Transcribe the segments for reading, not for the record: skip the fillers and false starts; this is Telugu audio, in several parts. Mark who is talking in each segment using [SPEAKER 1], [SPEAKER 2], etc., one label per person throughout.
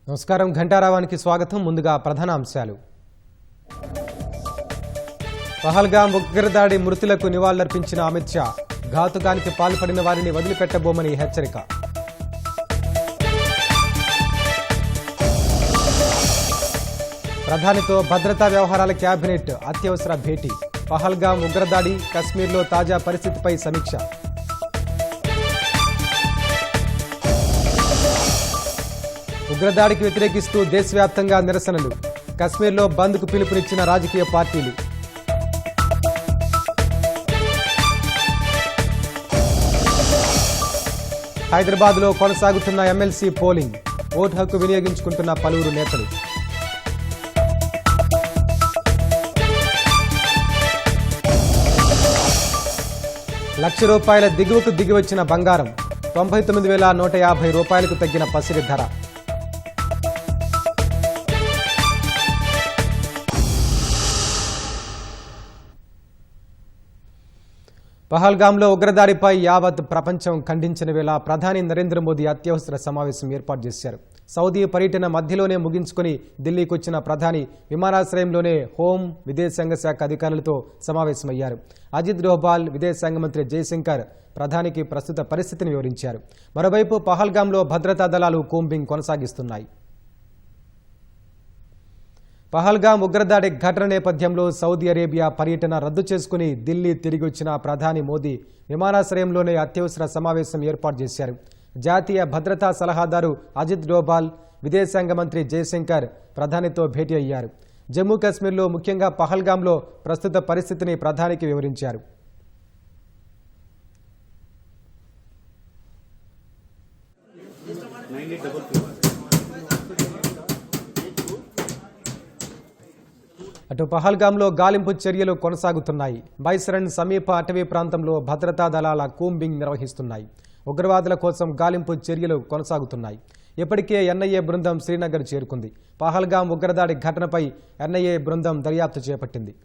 [SPEAKER 1] నమస్కారం ఘంటారావానికి స్వాగతం. ముందుగా ప్రధాన అంశాలు. పహల్గాం ఉగ్రదాడి మృతులకు నివాళులర్పించిన అమిత్ షా. ఘాతుకానికి పాల్పడిన వారిని వదిలిపెట్టబోమని హెచ్చరిక. ప్రధానితో భద్రతా వ్యవహారాల కేబినెట్ అత్యవసర భేటీ. పహల్గాం ఉగ్రదాడి, కశ్మీర్లో తాజా పరిస్థితిపై సమీక్ష. ఉగ్రదాడికి వ్యతిరేకిస్తూ దేశవ్యాప్తంగా నిరసనలు. కశ్మీర్లో బంద్కు పిలుపునిచ్చిన రాజకీయ పార్టీలు. హైదరాబాద్లో కొనసాగుతున్న ఎమ్మెల్సీ పోలింగ్. ఓటు హక్కు వినియోగించుకుంటున్న పలువురు నేతలు. ₹1,00,000 దిగువకు దిగివచ్చిన బంగారం. 99,150 రూపాయలకు తగ్గిన పసిడి ధర. పహల్గాంలో ఉగ్రదాడిపై యావత్ ప్రపంచం ఖండించిన వేళ ప్రధాని నరేంద్ర మోదీ అత్యవసర సమావేశం ఏర్పాటు చేశారు. సౌదీ పర్యటన మధ్యలోనే ముగించుకుని ఢిల్లీకి వచ్చిన ప్రధాని విమానాశ్రయంలోనే హోం, విదేశాంగ శాఖ అధికారులతో సమావేశమయ్యారు. అజిత్ డోభాల్, విదేశాంగ మంత్రి జయశంకర్ ప్రధానికి ప్రస్తుత పరిస్థితిని వివరించారు. మరోవైపు పహల్గాంలో భద్రతా దళాలు కూంబింగ్ కొనసాగిస్తున్నాయి. పహల్గాం ఉగ్రదాడి ఘటన నేపథ్యంలో సౌదీ అరేబియా పర్యటన రద్దు చేసుకుని ఢిల్లీ తిరిగి వచ్చిన ప్రధాని మోదీ విమానాశ్రయంలోనే అత్యవసర సమావేశం ఏర్పాటు చేశారు. జాతీయ భద్రతా సలహాదారు అజిత్ డోభాల్, విదేశాంగ మంత్రి జయశంకర్ ప్రధానితో భేటీ అయ్యారు. జమ్మూ కాశ్మీర్లో ముఖ్యంగా పహల్గాంలో ప్రస్తుత పరిస్థితిని ప్రధానికి వివరించారు. అటు పహల్గాంలో గాలింపు చర్యలు కొనసాగుతున్నాయి. బైసరన్ సమీప అటవీ ప్రాంతంలో భద్రతా దళాల కూంబింగ్ నిర్వహిస్తున్నాయి. ఉగ్రవాదుల కోసం గాలింపు చర్యలు కొనసాగుతున్నాయి. ఇప్పటికే ఎన్ఐఏ బృందం శ్రీనగర్ చేరుకుంది. పహల్గాం ఉగ్రదాడి ఘటనపై ఎన్ఐఏ బృందం దర్యాప్తు చేపట్టింది.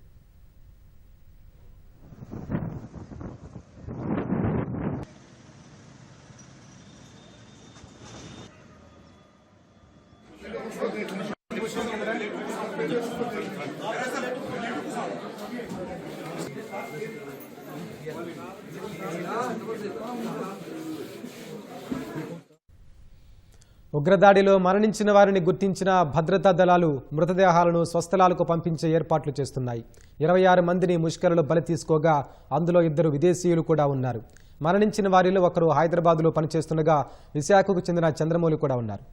[SPEAKER 1] ఉగ్రదాడిలో మరణించిన వారిని గుర్తించిన భద్రతా దళాలు మృతదేహాలను స్వస్థలాలకు పంపించే ఏర్పాట్లు చేస్తున్నాయి. 26 మందిని ముష్కరులు బలి తీసుకోగా అందులో 2 విదేశీయులు కూడా ఉన్నారు. మరణించిన వారిలో ఒకరు హైదరాబాద్లో పనిచేస్తుండగా విశాఖకు చెందిన చంద్రమౌళి కూడా ఉన్నారు.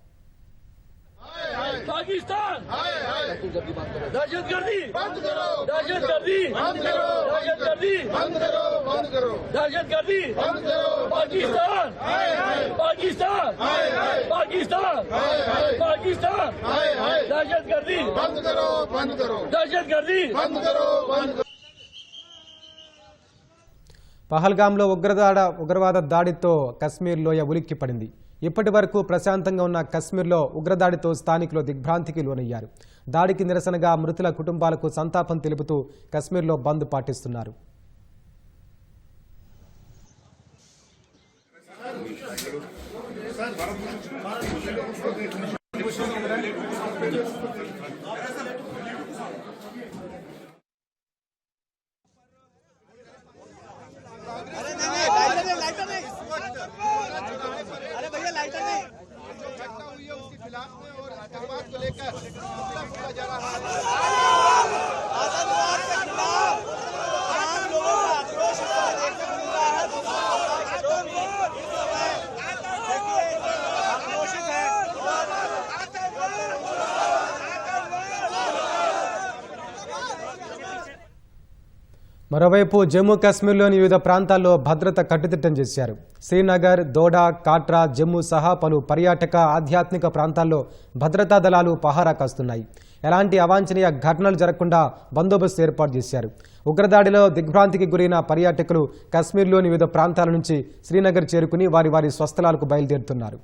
[SPEAKER 1] పహల్గాంలో ఉగ్రవాద దాడితో కశ్మీర్ లోయ ఉలిక్కిపడింది. ఇప్పటి వరకు ప్రశాంతంగా ఉన్న కశ్మీర్లో ఉగ్రదాడితో స్థానికులు దిగ్భ్రాంతికి లోనయ్యారు. దాడికి నిరసనగా మృతుల కుటుంబాలకు సంతాపం తెలుపుతూ కశ్మీర్లో బంద్ పాటిస్తున్నారు. మరోవైపు జమ్మూ కాశ్మీర్లోని వివిధ ప్రాంతాల్లో భద్రత కట్టుదిట్టం చేశారు. శ్రీనగర్, దోడా, కాట్రా, జమ్మూ సహా పలు పర్యాటక, ఆధ్యాత్మిక ప్రాంతాల్లో భద్రతా దళాలు పహారా కాస్తున్నాయి. ఎలాంటి అవాంఛనీయ ఘటనలు జరగకుండా బందోబస్తు ఏర్పాటు చేశారు. ఉగ్రదాడిలో దిగ్భ్రాంతికి గురైన పర్యాటకులు కాశ్మీర్లోని వివిధ ప్రాంతాల నుంచి శ్రీనగర్ చేరుకుని వారి స్వస్థలాలకు బయలుదేరుతున్నారు.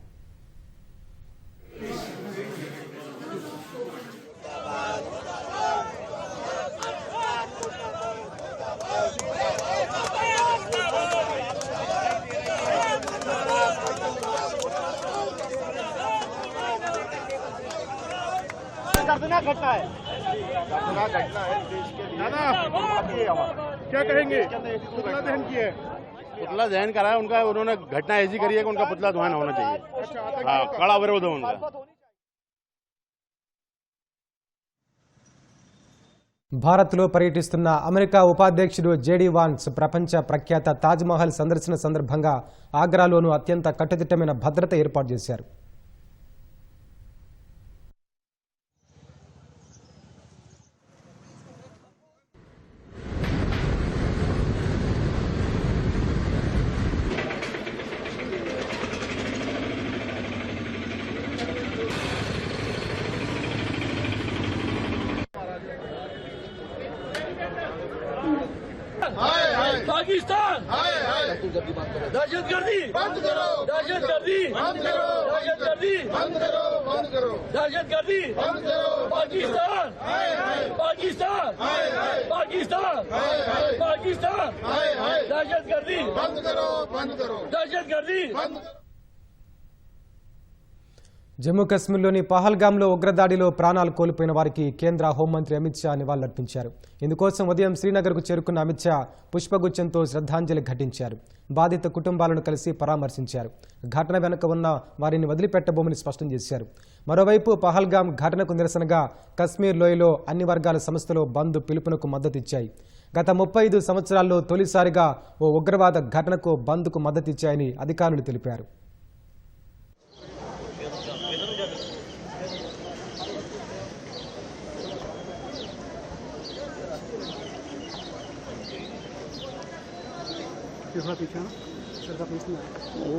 [SPEAKER 2] दर्दनाक घटना है देश के लिए। क्या कहेंगे? पुतला दहन किया है, पुतला दहन करा है उनका, उन्होंने घटना ऐसी करी है कि उनका पुतला दहन होना चाहिए। हाँ, कड़ा विरोध है उनका।
[SPEAKER 1] భారత్లో పర్యటిస్తున్న అమెరికా ఉపాధ్యక్షుడు జేడీ వాన్స్ ప్రపంచ ప్రఖ్యాత తాజ్మహల్ సందర్శన సందర్భంగా ఆగ్రాలోనూ అత్యంత కట్టుదిట్టమైన భద్రత ఏర్పాటు చేశారు.
[SPEAKER 3] पाकिस्तान दहशतगर्दी बंद करो, दहशतगर्दी बंद करो, दहशतगर्दी बंद करो, बंद करो, दहशतगर्दी बंद करो, पाकिस्तान पाकिस्तान पाकिस्तान पाकिस्तान दहशतगर्दी बंद करो, दहशतगर्दी बंद।
[SPEAKER 1] జమ్మూ కశ్మీర్లోని పహల్గామ్లో ఉగ్రదాడిలో ప్రాణాలు కోల్పోయిన వారికి కేంద్ర హోంమంత్రి అమిత్ షా నివాళులర్పించారు. ఇందుకోసం ఉదయం శ్రీనగర్కు చేరుకున్న అమిత్ షా పుష్పగుచ్చంతో శ్రద్ధాంజలి ఘటించారు. బాధిత కుటుంబాలను కలిసి పరామర్శించారు. ఘటన వెనుక ఉన్న వారిని వదిలిపెట్టబోమని స్పష్టం చేశారు. మరోవైపు పహల్గామ్ ఘటనకు నిరసనగా కశ్మీర్ లోయలో అన్ని వర్గాల సంస్థలు బంద్ పిలుపునకు మద్దతిచ్చాయి. గత 35 సంవత్సరాల్లో తొలిసారిగా ఓ ఉగ్రవాద ఘటనకు బంద్కు మద్దతిచ్చాయని అధికారులు తెలిపారు.
[SPEAKER 4] पीछे सर का पीछे वो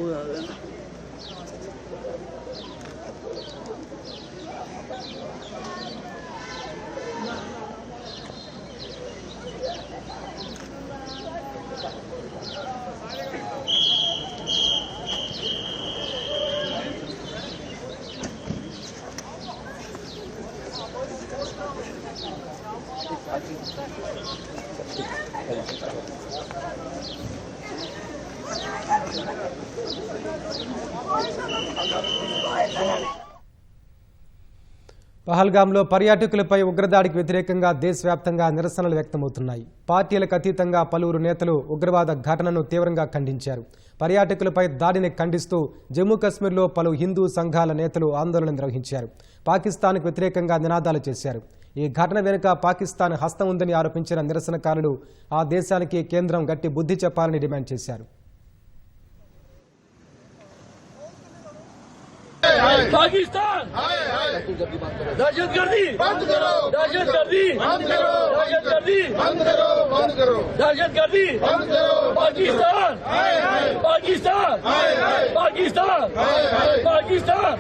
[SPEAKER 4] పహల్గామ్లో పర్యాటకులపై ఉగ్రదాడికి వ్యతిరేకంగా దేశవ్యాప్తంగా నిరసనలు వ్యక్తమవుతున్నాయి. పార్టీలకు అతీతంగా పలువురు నేతలు ఉగ్రవాద ఘటనను తీవ్రంగా ఖండించారు. పర్యాటకులపై దాడిని ఖండిస్తూ జమ్మూ కశ్మీర్లో పలు హిందూ సంఘాల నేతలు ఆందోళన నిర్వహించారు. పాకిస్తాన్కు వ్యతిరేకంగా నినాదాలు చేశారు. ఈ ఘటన వెనుక పాకిస్తాన్ హస్తం ఉందని ఆరోపించిన నిరసనకారులు ఆ దేశానికి కేంద్రం గట్టి బుద్ధి చెప్పాలని డిమాండ్ చేశారు.
[SPEAKER 3] पाकिस्तान दहशतगर्दी बंद करो, दहशतगर्दी बंद करो, दहशतगर्दी बंद करो, बंद करो, दहशतगर्दी बंद करो, पाकिस्तान पाकिस्तान पाकिस्तान पाकिस्तान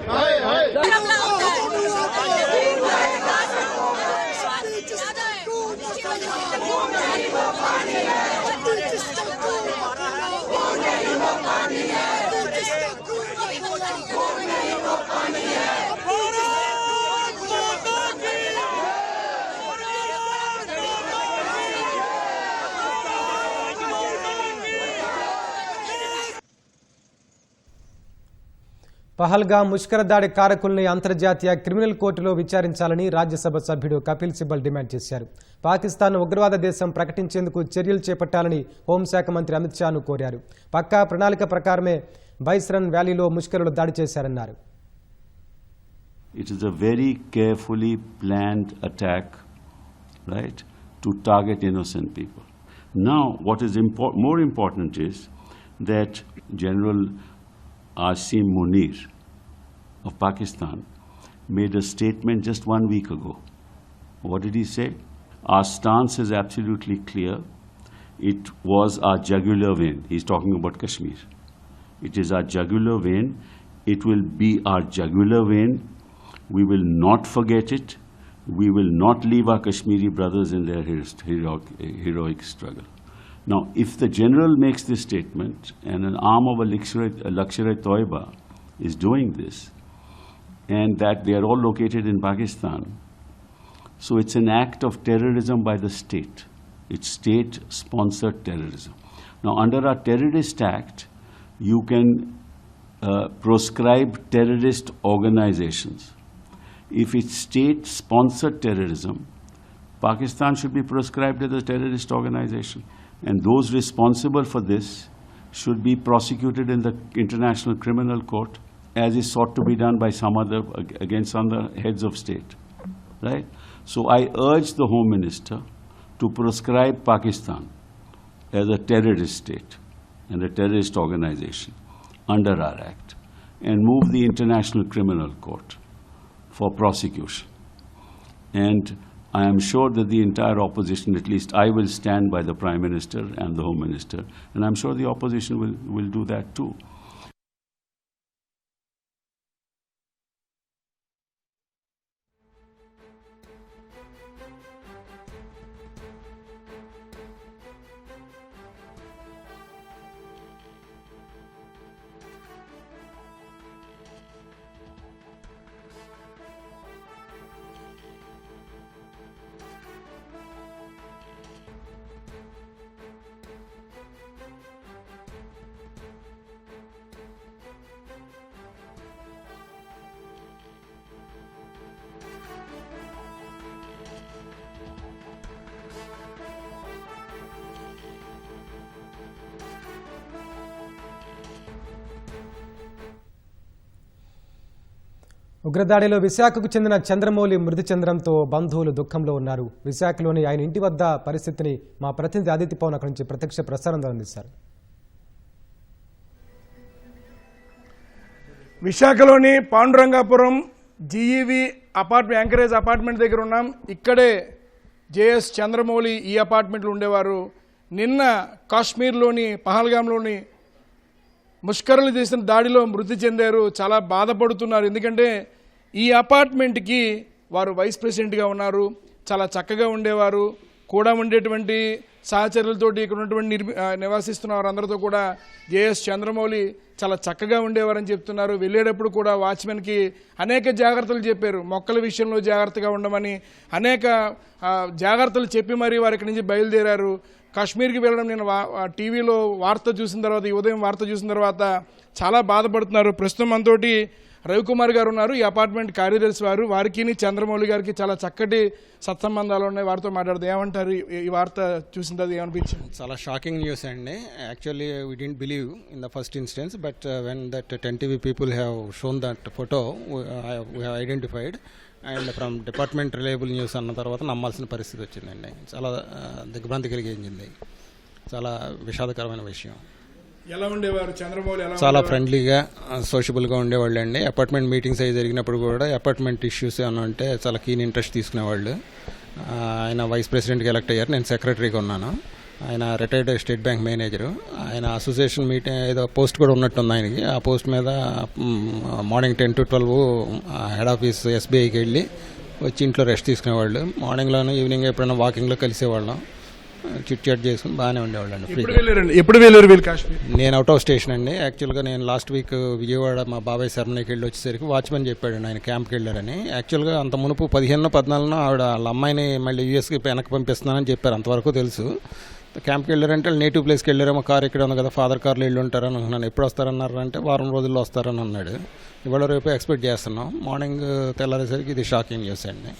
[SPEAKER 1] పహల్గామ్ ముష్కర దాడి కారకుల్ని అంతర్జాతీయ క్రిమినల్ కోర్టులో విచారించాలని రాజ్యసభ సభ్యుడు కపిల్ సిబల్ డిమాండ్ చేశారు. పాకిస్తాన్ ఉగ్రవాద దేశం ప్రకటించేందుకు చర్యలు చేపట్టాలని హోంశాఖ మంత్రి అమిత్ షాను కోరారు. పక్కా ప్రణాళిక ప్రకారమే బైస్రన్ వ్యాలీలో ముష్కరులు దాడి చేశారన్నారు.
[SPEAKER 5] It is a very carefully planned attack, right, to target innocent people. Now, what is more important is that General Asim Munir of Pakistan made a statement just 1 week ago. What did he say? Our stance is absolutely clear. It was our jugular vein. He's talking about Kashmir. It is our jugular vein. It will be our jugular vein. We will not forget it. We will not leave our Kashmiri brothers in their heroic struggle. Now, if the general makes this statement and an arm of a Lashkar-e-Toiba is doing this, and that they are all located in Pakistan, so it's an act of terrorism by the state. It's state-sponsored terrorism. Now, under our Terrorist Act, you can proscribe terrorist organizations. if it's state-sponsored terrorism, Pakistan should be proscribed as a terrorist organization. And those responsible for this should be prosecuted in the International Criminal Court, as is sought to be done by some other, against other heads of state, right? So I urge the Home Minister to proscribe Pakistan as a terrorist state and a terrorist organization under our Act, and move the International Criminal Court for prosecution. And I am sure that the entire opposition, at least I will stand by the Prime Minister and the Home Minister, and I'm sure the opposition will do that too.
[SPEAKER 1] ఉగ్రదాడిలో విశాఖకు చెందిన చంద్రమౌళి మృతి చెందడంతో బంధువులు దుఃఖంలో ఉన్నారు. విశాఖలోని ఆయన ఇంటి వద్ద పరిస్థితిని మా ప్రతినిధి ఆదిత్య పవన్ అక్కడి నుంచి ప్రత్యక్ష ప్రసారం అందిస్తారు.
[SPEAKER 6] విశాఖలోని పాండురంగాపురం జీఈవి అపార్ట్మెంట్ యాంకరేజ్ అపార్ట్మెంట్ దగ్గర ఉన్నాం. ఇక్కడే జేఎస్ చంద్రమౌళి ఈ అపార్ట్మెంట్లో ఉండేవారు. నిన్న కాశ్మీర్లోని పహల్గామ్లోని ముష్కరులు చేసిన దాడిలో మృతి చెందారు. చాలా బాధపడుతున్నారు. ఎందుకంటే ఈ అపార్ట్మెంట్కి వారు వైస్ ప్రెసిడెంట్గా ఉన్నారు. చాలా చక్కగా ఉండేవారు. కూడా ఉండేటువంటి సహచరులతోటి ఇక్కడ ఉన్నటువంటి నివాసిస్తున్న వారందరితో కూడా జేఎస్ చంద్రమౌళి చాలా చక్కగా ఉండేవారని చెప్తున్నారు. వెళ్ళేటప్పుడు కూడా వాచ్మెన్కి అనేక జాగ్రత్తలు చెప్పారు. మొక్కల విషయంలో జాగ్రత్తగా ఉండమని అనేక జాగ్రత్తలు చెప్పి మరీ వారు ఇక్కడి నుంచి బయలుదేరారు. కాశ్మీర్కి వెళ్ళడం నేను టీవీలో వార్త చూసిన తర్వాత, ఈ ఉదయం వార్త చూసిన తర్వాత చాలా బాధపడుతున్నారు. ప్రస్తుతం మనతోటి రవికుమార్ గారు ఉన్నారు, ఈ అపార్ట్మెంట్ కార్యదర్శి వారు. వారికి చంద్రమౌళి గారికి చాలా చక్కటి సత్సంబంధాలు ఉన్నాయి. వారితో మాట్లాడదాం. ఏమంటారు ఈ వార్త చూసిన తర్వాత ఏమనిపించింది?
[SPEAKER 7] చాలా షాకింగ్ న్యూస్ అండి. Actually we didn't believe in the first instance, but when that 10 TV people have shown that photo we have identified, and from department reliable news అన్న తర్వాత నమ్మాల్సిన పరిస్థితి వచ్చిందండి. చాలా దిగ్భ్రాంతి కలిగించింది. చాలా విషాదకరమైన విషయం.
[SPEAKER 6] ఎలా ఉండేవారు చంద్రమౌళి?
[SPEAKER 7] చాలా ఫ్రెండ్లీగా సోషబుల్గా ఉండేవాళ్ళు అండి. అపార్ట్మెంట్ మీటింగ్స్ అవి జరిగినప్పుడు కూడా అపార్ట్మెంట్ ఇష్యూస్ ఏమన్నా ఉంటే చాలా కీన్ ఇంట్రెస్ట్ తీసుకునేవాళ్ళు. ఆయన వైస్ ప్రెసిడెంట్గా ఎలక్ట్ అయ్యారు. నేను సెక్రటరీగా ఉన్నాను. ఆయన రిటైర్డ్ స్టేట్ బ్యాంక్ మేనేజరు. ఆయన అసోసియేషన్ మీటింగ్ ఏదో పోస్ట్ కూడా ఉన్నట్టుంది ఆయనకి. ఆ పోస్ట్ మీద మార్నింగ్ 10 to 12 హెడ్ ఆఫీస్ ఎస్బీఐకి వెళ్ళి వచ్చి ఇంట్లో రెస్ట్ తీసుకునేవాళ్ళు. మార్నింగ్లోనూ ఈవినింగ్ ఎప్పుడైనా వాకింగ్లో కలిసేవాళ్ళం. చిట్ చాట్ చేసుకుని బాగానే ఉండేవాళ్ళండి.
[SPEAKER 6] ఎప్పుడు వెళ్ళారు వీళ్ళు కాశ్మీర్?
[SPEAKER 7] నేను అవుట్ ఆఫ్ స్టేషన్ అండి. యాక్చువల్గా నేను లాస్ట్ వీక్ విజయవాడ మా బాబాయ్ సెరమనీకి వెళ్ళి వచ్చేసరికి వాచ్మెన్ చెప్పాడు ఆయన క్యాంప్కి వెళ్ళారని. యాక్చువల్గా అంత మునుపు 15-14 ఆవిడ వాళ్ళ అమ్మాయిని మళ్ళీ యూఎస్కి వెనక్కి పంపిస్తున్నానని చెప్పారు. అంతవరకు తెలుసు. క్యాంప్కి వెళ్ళారంటే నేటివ్ ప్లేస్కి వెళ్ళారేమో, కార్ ఇక్కడ ఉంది కదా, ఫాదర్ కార్లో వెళ్ళి ఉంటారని అనుకున్నాను. ఎప్పుడు వస్తారన్నారు అంటే వారం రోజుల్లో వస్తారని అన్నాడు. ఇవాళ రేపు ఎక్స్పెక్ట్ చేస్తున్నాం. మార్నింగ్ తెల్లారేసరికి ఇది షాకింగ్ న్యూస్ అండి.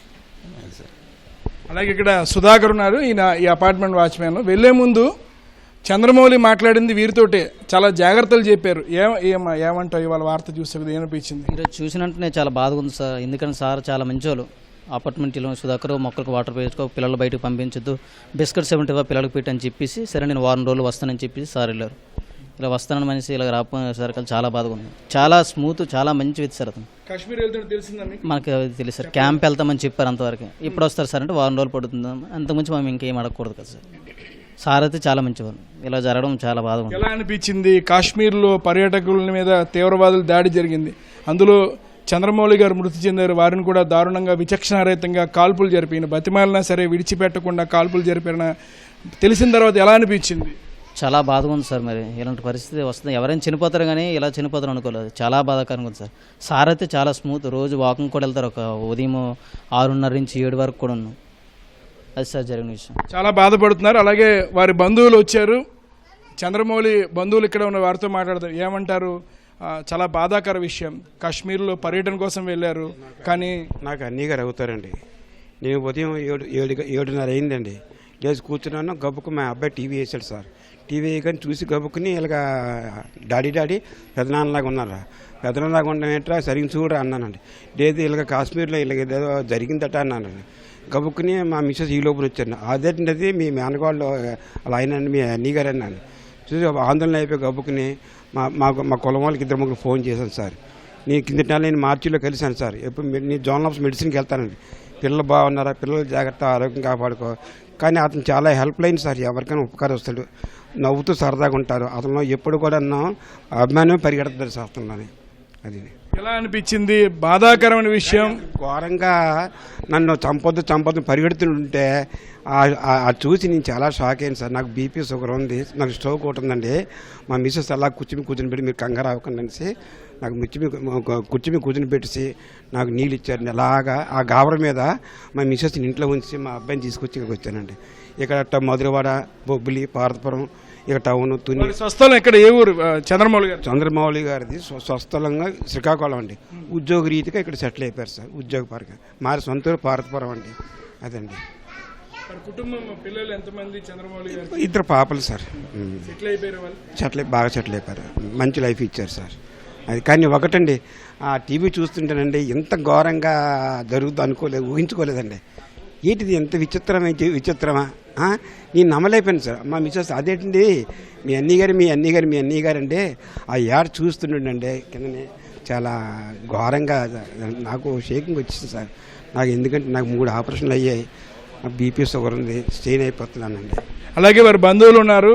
[SPEAKER 6] అలాగే ఇక్కడ సుధాకర్ ఉన్నారు, ఈయన ఈ అపార్ట్మెంట్ వాచ్మెన్. వెళ్లే ముందు చంద్రమౌళి మాట్లాడింది వీరితోటే, చాలా జాగ్రత్తలు చెప్పారు. ఏమంటావు ఇవాళ వార్త చూసే ఏమనిపించింది?
[SPEAKER 8] ఈరోజు చూసినట్టునే చాలా బాధగా ఉంది సార్. ఎందుకంటే సార్ చాలా మంచోళ్ళు. అపార్ట్మెంట్లో సుధాకర్ మొక్కలకు వాటర్ వేసుకో, పిల్లలు బయటకు పంపించద్దు, బిస్కెట్స్ 75 పిల్లలకు పెట్టని చెప్పేసి, సరే నేను వారం రోజులు వస్తానని చెప్పేసి సార్ వెళ్ళారు. ఇలా వస్తానని మనిషి ఇలా రాకపోయేసరికి చాలా బాధగా ఉంది. చాలా స్మూత్, చాలా మంచి వ్యక్తి సార్ అతను.
[SPEAKER 6] కాశ్మీర్ వెళ్తుంటే తెలిసిందని
[SPEAKER 8] మనకి తెలుసు సార్. క్యాంప్ వెళ్తామని చెప్పారు అంతవరకు. ఇప్పుడు వస్తారు సార్ అంటే వారం రోజులు పడుతుంది. అంతకుమించి మనం ఇంకేం అడగకూడదు కదా సార్. సార్ అయితే చాలా మంచివారు. ఇలా జరగడం చాలా బాధగా ఉంది.
[SPEAKER 6] ఎలా అనిపించింది? కాశ్మీర్లో పర్యాటకుల మీద తీవ్రవాదుల దాడి జరిగింది. అందులో చంద్రమౌళి గారు మృతి చెందారు. వారిని కూడా దారుణంగా విచక్షణారహితంగా కాల్పులు జరిపిన, బతిమాలినా సరే విడిచిపెట్టకుండా కాల్పులు జరిపిన తెలిసిన తర్వాత ఎలా అనిపించింది?
[SPEAKER 8] చాలా బాధగా ఉంది సార్. మరి ఇలాంటి పరిస్థితి వస్తుంది, ఎవరైనా చనిపోతారు కానీ ఇలా చనిపోతారు అనుకోలేదు. చాలా బాధాకరంగా ఉంది సార్. సార్ అయితే చాలా స్మూత్. రోజు వాకింగ్ కూడా వెళ్తారు. ఒక ఉదయం 6:30 నుంచి 7 వరకు కూడా ఉన్నాం. అది సార్ జరిగిన విషయం.
[SPEAKER 6] చాలా బాధపడుతున్నారు. అలాగే వారి బంధువులు వచ్చారు. చంద్రమౌళి బంధువులు ఇక్కడ ఉన్న వారితో మాట్లాడతారు. ఏమంటారు? చాలా బాధాకర విషయం. కాశ్మీర్లో పర్యటన కోసం వెళ్ళారు, కానీ
[SPEAKER 9] నాకు అన్నీ గారు అవుతారండి. నేను ఉదయం 7:30 అయిందండి, లేచి కూర్చున్నాను. గబుకు మా అబ్బాయి టీవీ వేసాడు సార్. టీవీ వేయగానే చూసి గబుక్కుని ఇలాగా డాడీ పెదనాన్నలాగా ఉన్నారా, పెదనాన్నలాగా ఉండడం ఏంట్రా సరిగ్గా చూడరా అన్నానండి. లేదు ఇలాగ కాశ్మీర్లో ఇలాగ ఏదో జరిగిందట అన్నానండి. గబుక్కుని మా మిస్సెస్ ఈ లోపల వచ్చాను. అదేంటది మీ మేనగాళ్ళు అలా అయినండి, మీ అన్నీ గారు అన్నాను. చూసి ఆందోళన అయిపోయి గబుక్కుని మా కులం వాళ్ళకి 2-3 ఫోన్ చేశాను సార్. నేను కిందటి నెల నేను మార్చిలో కలిశాను సార్. ఎప్పుడు నేను జోనల్ ఆఫ్ మెడిసిన్కి వెళ్తానండి. పిల్లలు బాగున్నారా, పిల్లలు జాగ్రత్త, ఆరోగ్యం కాపాడుకో. కానీ అతను చాలా హెల్ప్ లైన్ సార్, ఎవరికైనా ఉపకారం వస్తాడు, నవ్వుతూ సరదాగా ఉంటారు. అతను ఎప్పుడు కూడా అభిమానం పరిగెడుతుంది సార్ అతనిలోని. అది
[SPEAKER 6] ఎలా అనిపించింది? బాధాకరమైన విషయం.
[SPEAKER 9] ఘోరంగా నన్ను చంపొద్దు పరిగెడుతుంటే చూసి నేను చాలా షాక్ అయ్యాను సార్. నాకు బీపీ షుగర్ ఉంది, నాకు స్ట్రోక్ ఒకటి ఉందండి. మా మిస్సెస్ అలా కూర్చుని పెట్టి మీరు కంగారు అవ్వకండి అనేసి నాకు కూర్చుని పెట్టేసి నాకు నీళ్ళు ఇచ్చారండి. అలాగా ఆ గాబర మీద మా మిస్సెస్ని ఇంట్లో ఉంచి మా అబ్బాయిని తీసుకొచ్చి ఇక్కడికి వచ్చానండి. ఇక్కడ మధురవాడ, బొబ్బిలి, పార్వతపురం, ఇక టౌన్, తుని.
[SPEAKER 6] స్వస్థలం ఇక్కడ ఏ ఊరు?
[SPEAKER 9] చంద్రమౌళి గారిది స్వస్థలంగా శ్రీకాకుళం అండి. ఉద్యోగ రీతిగా ఇక్కడ సెటిల్ అయిపోయారు సార్, ఉద్యోగపరంగా. మారి సొంత ఊరు పార్వతపురం అండి. అదండి.
[SPEAKER 6] కుటుంబం, పిల్లలు ఎంతమంది? చంద్రమౌళి గారు
[SPEAKER 9] 2 పాపలు సార్. బాగా సెటిల్ అయిపోయారు, మంచి లైఫ్ ఇచ్చారు సార్. అది కానీ ఒకటండి, ఆ టీవీ చూస్తుంటేనండి ఎంత ఘోరంగా జరుగుతుందో ఊహించుకోలేదండి. ఏంటిది ఎంత విచిత్రమా నేను నమ్మలేకపోయాను సార్. మా మిస్సెస్ అదేంటండి మీ అన్నీ గారు అంటే ఆ యాడ్ చూస్తుండండి కిందనే చాలా ఘోరంగా నాకు షేకింగ్ వచ్చింది సార్. నాకు ఎందుకంటే నాకు 3 ఆపరేషన్లు అయ్యాయి, బీపీ షుగర్ ఉంది, స్ట్రెయిన్ అయిపోతున్నానండి.
[SPEAKER 6] అలాగే వారి బంధువులు ఉన్నారు,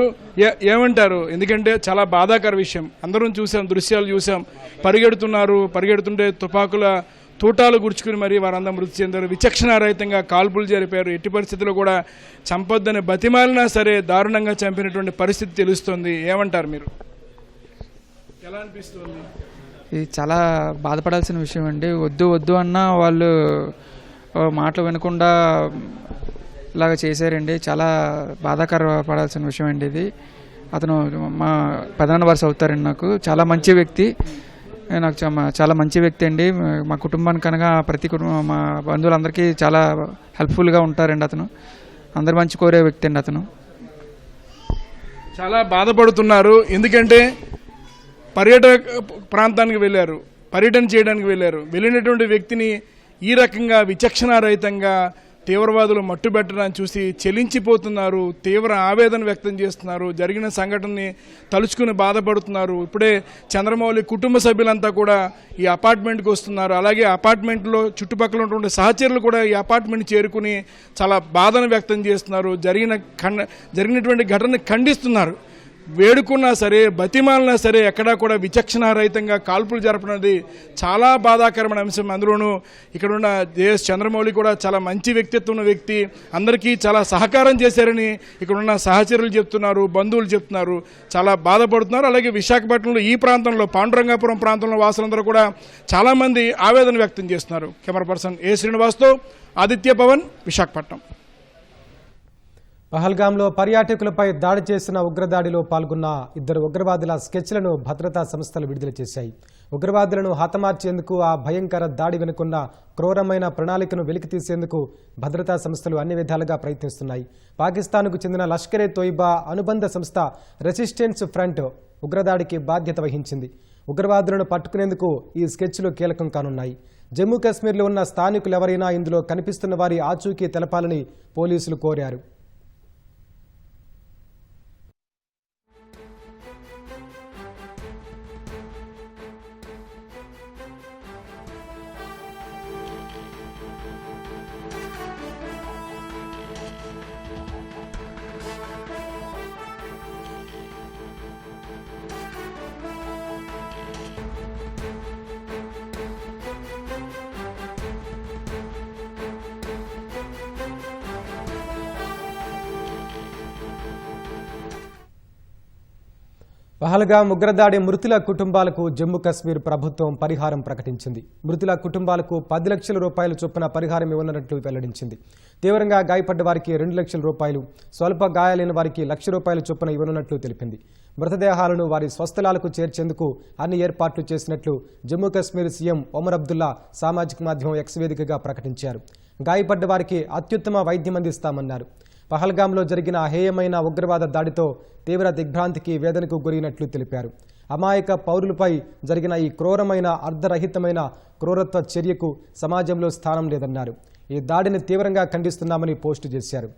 [SPEAKER 6] ఏమంటారు? ఎందుకంటే చాలా బాధాకర విషయం. అందరం చూసాం, దృశ్యాలు చూసాం. పరిగెడుతుంటే తుపాకుల తూటాలు గుర్చుకుని మరి వారందరూ మృతి చెందారు. విచక్షణారహితంగా కాల్పులు జరిపారు. ఎట్టి పరిస్థితుల్లో కూడా చంపొద్దని బతిమాలినా సరే దారుణంగా చంపినటువంటి పరిస్థితి తెలుస్తుంది. ఏమంటారు మీరు? ఎలా అనిపిస్తుంది?
[SPEAKER 10] ఇది చాలా బాధపడాల్సిన విషయం అండి. వద్దు అన్నా వాళ్ళు మాటలు వినకుండా ఇలాగ చేశారండి. చాలా బాధాకరపడాల్సిన విషయం అండి ఇది. అతను మా పెదనాన్న వరుస అవుతారండి. నాకు చాలా మంచి వ్యక్తి, నాకు చాలా మంచి వ్యక్తి అండి. మా కుటుంబానికి కనుక మా బంధువులందరికీ చాలా హెల్ప్ఫుల్గా ఉంటారండి. అతను అందరు మంచి కోరే వ్యక్తి అండి. అతను
[SPEAKER 6] చాలా బాధపడుతున్నారు. ఎందుకంటే ప్రాంతానికి వెళ్ళారు, పర్యటన చేయడానికి వెళ్ళినటువంటి వ్యక్తిని ఈ రకంగా విచక్షణారహితంగా తీవ్రవాదులు మట్టుబెట్టడాన్ని చూసి చెలించిపోతున్నారు, తీవ్ర ఆవేదన వ్యక్తం చేస్తున్నారు, జరిగిన సంఘటనని తలుచుకుని బాధపడుతున్నారు. ఇప్పుడే చంద్రమౌళి కుటుంబ సభ్యులంతా కూడా ఈ అపార్ట్మెంట్కి వస్తున్నారు. అలాగే అపార్ట్మెంట్లో చుట్టుపక్కల ఉన్నటువంటి సహచరులు కూడా ఈ అపార్ట్మెంట్ చేరుకుని చాలా బాధను వ్యక్తం చేస్తున్నారు. జరిగినటువంటి ఘటనని ఖండిస్తున్నారు. వేడుకున్నా సరే, బతిమాలినా సరే ఎక్కడా కూడా విచక్షణారహితంగా కాల్పులు జరపనది చాలా బాధాకరమైన అంశం. అందులోనూ ఇక్కడున్న జేఎస్ చంద్రమౌళి కూడా చాలా మంచి వ్యక్తిత్వం ఉన్న వ్యక్తి, అందరికీ చాలా సహకారం చేశారని ఇక్కడున్న సహచరులు చెప్తున్నారు, బంధువులు చెప్తున్నారు. చాలా బాధపడుతున్నారు. అలాగే విశాఖపట్నంలో ఈ ప్రాంతంలో పాండురంగాపురం ప్రాంతంలో వాసులందరూ కూడా చాలామంది ఆవేదన వ్యక్తం చేస్తున్నారు. కెమెరా పర్సన్ ఏ శ్రీనివాస్తో ఆదిత్య పవన్, విశాఖపట్నం.
[SPEAKER 1] పహల్గాంలో పర్యాటకులపై దాడి చేసిన ఉగ్రదాడిలో పాల్గొన్న 2 ఉగ్రవాదుల స్కెచ్లను భద్రతా సంస్థలు విడుదల చేశాయి. ఉగ్రవాదులను హతమార్చేందుకు, ఆ భయంకర దాడి వెనుకున్న క్రూరమైన ప్రణాళికను వెలికితీసేందుకు భద్రతా సంస్థలు అన్ని విధాలుగా ప్రయత్నిస్తున్నాయి. పాకిస్తాన్కు చెందిన లష్కరే తోయిబా అనుబంధ సంస్థ రెసిస్టెన్స్ ఫ్రంట్ ఉగ్రదాడికి బాధ్యత వహించింది. ఉగ్రవాదులను పట్టుకునేందుకు ఈ స్కెచ్లు కీలకం కానున్నాయి. జమ్మూ కాశ్మీర్లో ఉన్న స్థానికులెవరైనా ఇందులో కనిపిస్తున్న వారి ఆచూకీ తెలపాలని పోలీసులు కోరారు. పహల్గాం ఉగ్రదాడి మృతుల కుటుంబాలకు జమ్మూ కాశ్మీర్ ప్రభుత్వం పరిహారం ప్రకటించింది. మృతుల కుటుంబాలకు 10 లక్షల రూపాయల చొప్పున పరిహారం ఇవ్వనున్నట్లు వెల్లడించింది. తీవ్రంగా గాయపడ్డ వారికి 2 లక్షల రూపాయలు, స్వల్ప గాయాలైన వారికి 1,00,000 రూపాయల చొప్పున ఇవ్వనున్నట్లు తెలిపింది. మృతదేహాలను వారి స్వస్థలాలకు చేర్చేందుకు అన్ని ఏర్పాట్లు చేసినట్లు జమ్మూ కశ్మీర్ సీఎం ఒమర్ అబ్దుల్లా సామాజిక మాధ్యమం ఎక్స్ వేదికగా ప్రకటించారు. గాయపడ్డ వారికి అత్యుత్తమ వైద్యం అందిస్తామన్నారు. పహల్గాంలో జరిగిన అహేయమైన ఉగ్రవాద దాడితో తీవ్ర దిగ్భ్రాంతికి వేదనకు గురైనట్లు తెలిపారు. అమాయక పౌరులపై జరిగిన ఈ క్రూరమైన అర్ధరహితమైన క్రూరత్వ చర్యకు సమాజంలో స్థానం లేదన్నారు. ఈ దాడిని తీవ్రంగా ఖండిస్తున్నామని పోస్టు చేశారు.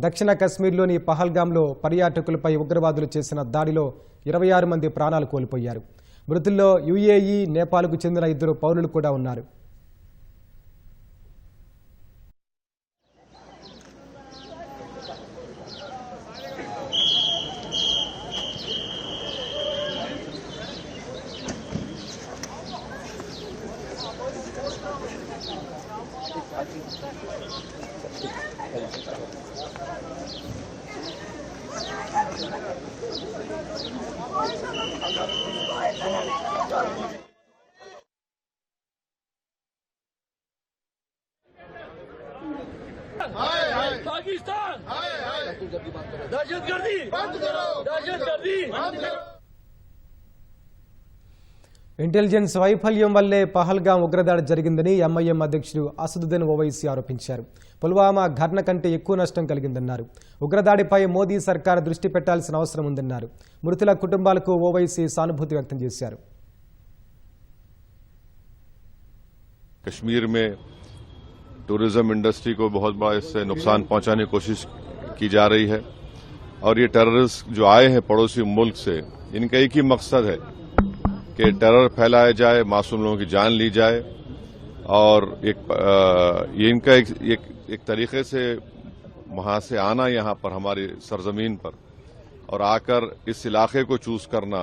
[SPEAKER 1] దక్షిణ కశ్మీర్లోని పహల్గాంలో పర్యాటకులపై ఉగ్రవాదులు చేసిన దాడిలో 26 మంది ప్రాణాలు కోల్పోయారు. మృతుల్లో యుఏఈ, నేపాల్కు చెందిన 2 పౌరులు కూడా ఉన్నారు.
[SPEAKER 3] पाकिस्तान दहशतगर्दी बंद करो, दहशतगर्दी बंद करो।
[SPEAKER 1] ఇంటెలిజెన్స్ వైఫల్యం వల్లే పహల్గాం ఉగ్రదాడి జరిగిందని ఎంఐఎం అధ్యక్షుడు అసదుద్దీన్ ఓవైసీ ఆరోపించారు. పుల్వామా ఘటన కంటే ఎక్కువ నష్టం కలిగిందన్నారు. ఉగ్రదాడిపై మోదీ సర్కార్ దృష్టి పెట్టాల్సిన అవసరం ఉందన్నారు. మృతుల కుటుంబాలకు ఓవైసీ సానుభూతి వ్యక్తం చేశారు.
[SPEAKER 11] कश्मीर में टूरिज्म इंडस्ट्री को बहुत बड़ा इससे नुकसान पहुंचाने की कोशिश की जा रही है और ये टेररिस्ट जो आए हैं पड़ोसी मुल्क से, इनका एक ही मकसद है कि टेरर फैलाया जाए, मासूम लोगों की जान ली जाए और ये इनका एक तरीके से वहां से आना यहाँ पर हमारी सरजमीन पर और आकर इस इलाके को चूज करना,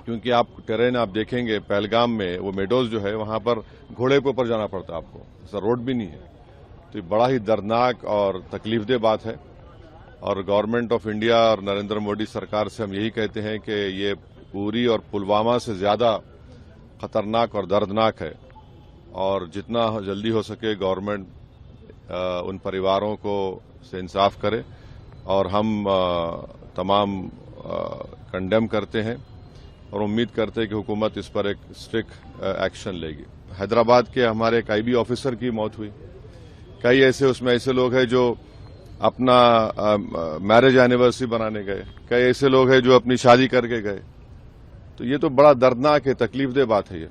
[SPEAKER 11] क्योंकि आप टेरेन आप देखेंगे पहलगाम में वो मेडोज जो है वहां पर घोड़े के ऊपर जाना पड़ता है आपको, ऐसा रोड भी नहीं है। तो ये बड़ा ही दर्दनाक और तकलीफदेह बात है और गवर्नमेंट ऑफ इंडिया और नरेंद्र मोदी सरकार से हम यही कहते हैं कि ये पूरी और पुलवामा से ज्यादा खतरनाक और दर्दनाक है और जितना जल्दी हो सके गवर्नमेंट उन परिवारों को से इंसाफ करे और हम तमाम कंडेम करते हैं और उम्मीद करते हैं कि हुकूमत इस पर एक स्ट्रिक्ट एक्शन लेगी। हैदराबाद के हमारे एक आईबी ऑफिसर की मौत हुई, कई उसमें ऐसे लोग हैं जो अपना मैरिज एनिवर्सरी बनाने गए, कई ऐसे लोग हैं जो अपनी शादी करके गए। तो ये तो बड़ा दर्दनाक है, तकलीफदेह बात है ये।